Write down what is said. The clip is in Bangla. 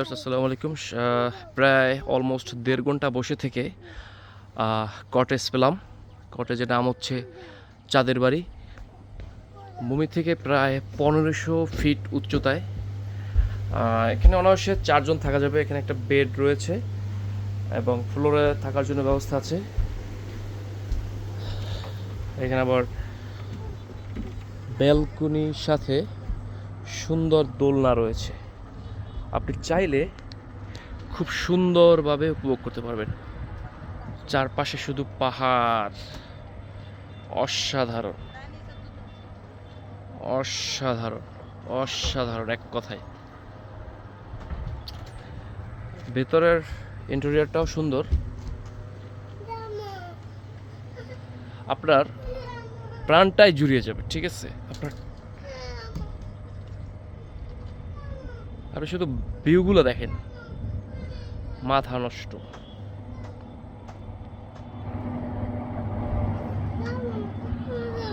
আসসালামু আলাইকুম। প্রায় অলমোস্ট 1.5 ঘন্টা বসে থেকে কটেজ পেলাম। কটেজের নাম হচ্ছে চাঁদের বাড়ি। ভূমি থেকে প্রায় 1500 ফিট উচ্চতায়। এখানে অনায়াসে 4 জন থাকা যাবে। এখানে একটা বেড রয়েছে এবং ফ্লোরে থাকার জন্য ব্যবস্থা আছে। এখানে আবার ব্যালকনির সাথে সুন্দর দোলনা রয়েছে। আপনি চাইলে খুব সুন্দরভাবে উপভোগ করতে পারবেন। চারপাশে শুধু পাহাড়। অসাধারণ, অসাধারণ, অসাধারণ এক কথায়। ভেতরের ইন্টেরিয়রটাও সুন্দর। আপনার প্রাণটাই জুড়িয়ে যাবে। ঠিক আছে, আপনি শুধু ভিউগুলো দেখেন, মাথা নষ্ট।